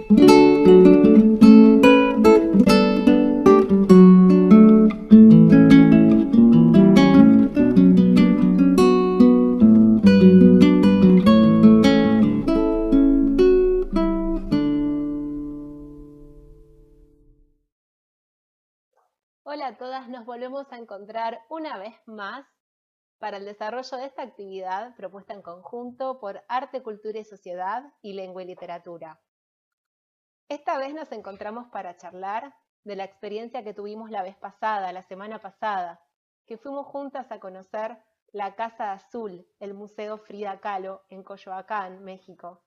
Hola a todas, nos volvemos a encontrar una vez más para el desarrollo de esta actividad propuesta en conjunto por Arte, Cultura y Sociedad y Lengua y Literatura. Esta vez nos encontramos para charlar de la experiencia que tuvimos la vez pasada, la semana pasada, que fuimos juntas a conocer la Casa Azul, el Museo Frida Kahlo en Coyoacán, México.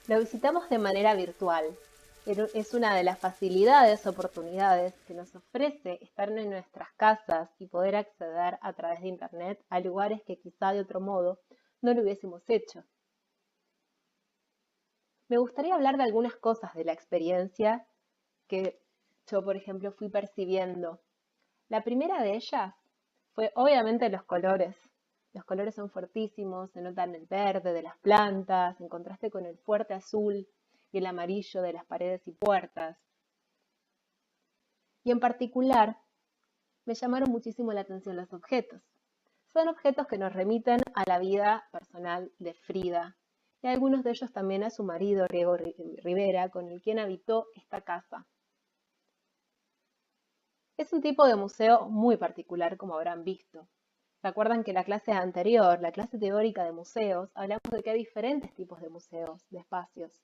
Lo visitamos de manera virtual. Es una de las facilidades, oportunidades que nos ofrece estar en nuestras casas y poder acceder a través de Internet a lugares que quizá de otro modo no lo hubiésemos hecho. Me gustaría hablar de algunas cosas de la experiencia que yo, por ejemplo, fui percibiendo. La primera de ellas fue obviamente los colores. Los colores son fuertísimos, se notan el verde de las plantas, en contraste con el fuerte azul y el amarillo de las paredes y puertas. Y en particular, me llamaron muchísimo la atención los objetos. Son objetos que nos remiten a la vida personal de Frida, y algunos de ellos también a su marido, Diego Rivera, con el quien habitó esta casa. Es un tipo de museo muy particular, como habrán visto. ¿Se acuerdan que la clase anterior, la clase teórica de museos, hablamos de que hay diferentes tipos de museos, de espacios?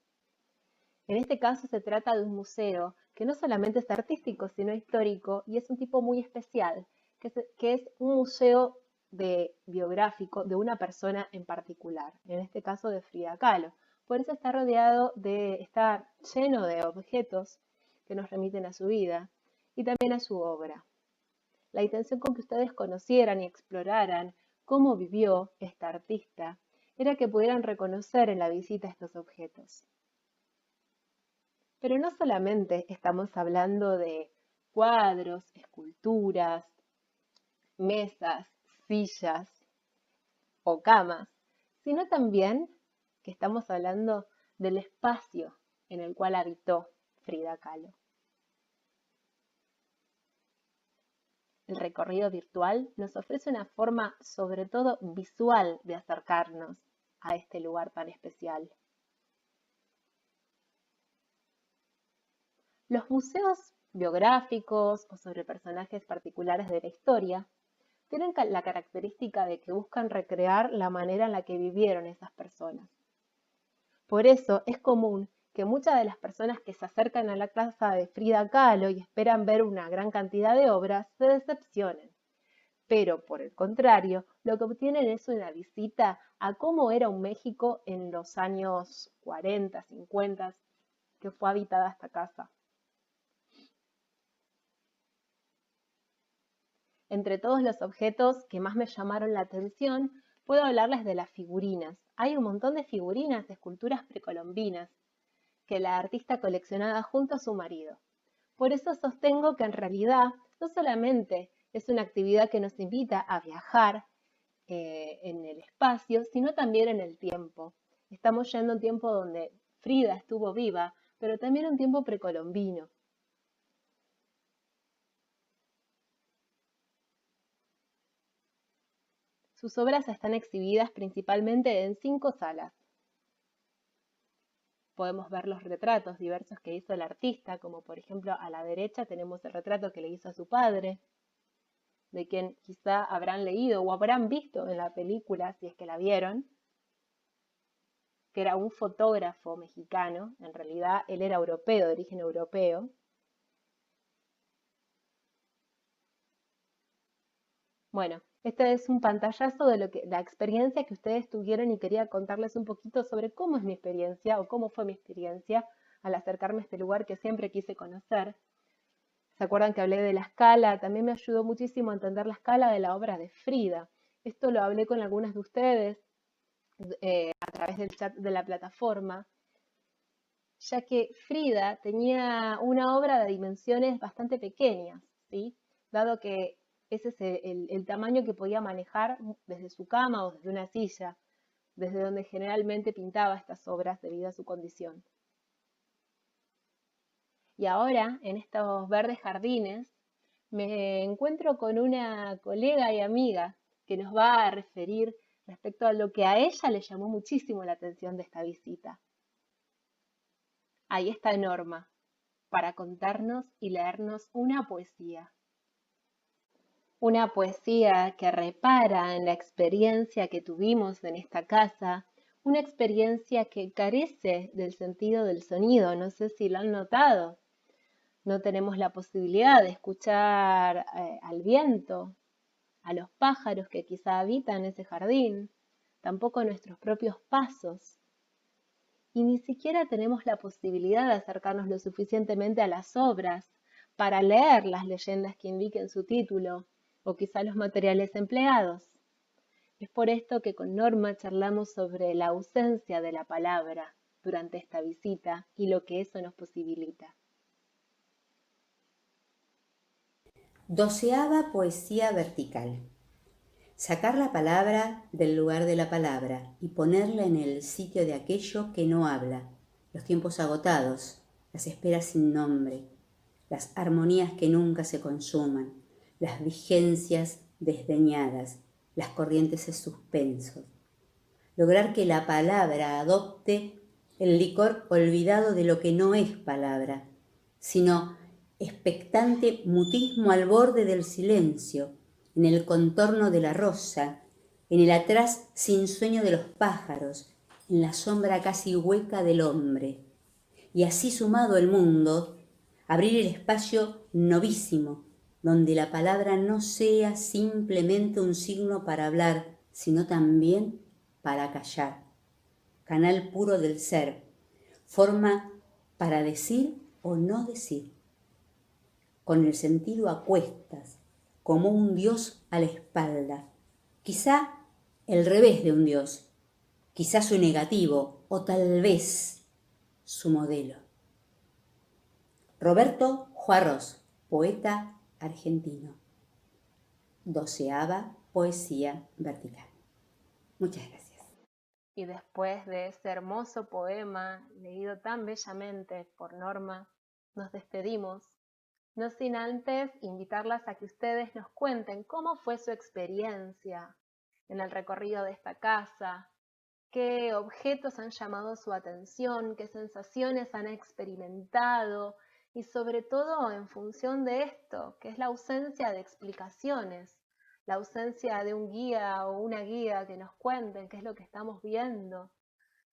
En este caso se trata de un museo que no solamente es artístico, sino histórico, y es un tipo muy especial, que es un museo biográfico de una persona en particular, en este caso de Frida Kahlo. Por eso está lleno de objetos que nos remiten a su vida y también a su obra. La intención con que ustedes conocieran y exploraran cómo vivió esta artista era que pudieran reconocer en la visita estos objetos. Pero no solamente estamos hablando de cuadros, esculturas, mesas, sillas o camas, sino también que estamos hablando del espacio en el cual habitó Frida Kahlo. El recorrido virtual nos ofrece una forma, sobre todo visual, de acercarnos a este lugar tan especial. Los museos biográficos o sobre personajes particulares de la historia tienen la característica de que buscan recrear la manera en la que vivieron esas personas. Por eso es común que muchas de las personas que se acercan a la casa de Frida Kahlo y esperan ver una gran cantidad de obras se decepcionen. Pero, por el contrario, lo que obtienen es una visita a cómo era un México en los años 40, 50, que fue habitada esta casa. Entre todos los objetos que más me llamaron la atención, puedo hablarles de las figurinas. Hay un montón de figurinas de esculturas precolombinas que la artista coleccionaba junto a su marido. Por eso sostengo que en realidad no solamente es una actividad que nos invita a viajar en el espacio, sino también en el tiempo. Estamos yendo a un tiempo donde Frida estuvo viva, pero también un tiempo precolombino. Sus obras están exhibidas principalmente en 5 salas. Podemos ver los retratos diversos que hizo el artista, como por ejemplo a la derecha tenemos el retrato que le hizo a su padre, de quien quizá habrán leído o habrán visto en la película, si es que la vieron, que era un fotógrafo mexicano. En realidad él era europeo, de origen europeo. Bueno, este es un pantallazo de la experiencia que ustedes tuvieron y quería contarles un poquito sobre cómo es mi experiencia o cómo fue mi experiencia al acercarme a este lugar que siempre quise conocer. ¿Se acuerdan que hablé de la escala? También me ayudó muchísimo a entender la escala de la obra de Frida. Esto lo hablé con algunas de ustedes a través del chat de la plataforma, ya que Frida tenía una obra de dimensiones bastante pequeñas, ¿sí? Dado que ese es el tamaño que podía manejar desde su cama o desde una silla. desde donde generalmente pintaba estas obras debido a su condición. Y ahora, en estos verdes jardines, me encuentro con una colega y amiga que nos va a referir respecto a lo que a ella le llamó muchísimo la atención de esta visita. Ahí está Norma, para contarnos y leernos una poesía. Una poesía que repara en la experiencia que tuvimos en esta casa, una experiencia que carece del sentido del sonido, no sé si lo han notado. No tenemos la posibilidad de escuchar al viento, a los pájaros que quizá habitan ese jardín, tampoco nuestros propios pasos. Y ni siquiera tenemos la posibilidad de acercarnos lo suficientemente a las obras para leer las leyendas que indiquen su título o quizá los materiales empleados. Es por esto que con Norma charlamos sobre la ausencia de la palabra durante esta visita y lo que eso nos posibilita. 12ª poesía vertical. Sacar la palabra del lugar de la palabra y ponerla en el sitio de aquello que no habla, los tiempos agotados, las esperas sin nombre, las armonías que nunca se consuman, las vigencias desdeñadas, las corrientes en suspenso. Lograr que la palabra adopte el licor olvidado de lo que no es palabra, sino expectante mutismo al borde del silencio, en el contorno de la rosa, en el atrás sin sueño de los pájaros, en la sombra casi hueca del hombre. Y así sumado el mundo, abrir el espacio novísimo, donde la palabra no sea simplemente un signo para hablar, sino también para callar. Canal puro del ser, forma para decir o no decir, con el sentido a cuestas, como un dios a la espalda, quizá el revés de un dios, quizá su negativo o tal vez su modelo. Roberto Juarros, poeta argentino. 12ª poesía vertical. Muchas gracias. Y después de ese hermoso poema leído tan bellamente por Norma, nos despedimos, no sin antes invitarlas a que ustedes nos cuenten cómo fue su experiencia en el recorrido de esta casa, qué objetos han llamado su atención, qué sensaciones han experimentado y sobre todo en función de esto, que es la ausencia de explicaciones, la ausencia de un guía o una guía que nos cuenten qué es lo que estamos viendo,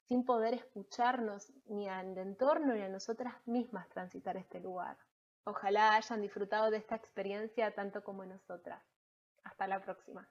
sin poder escucharnos ni al entorno ni a nosotras mismas transitar este lugar. Ojalá hayan disfrutado de esta experiencia tanto como nosotras. Hasta la próxima.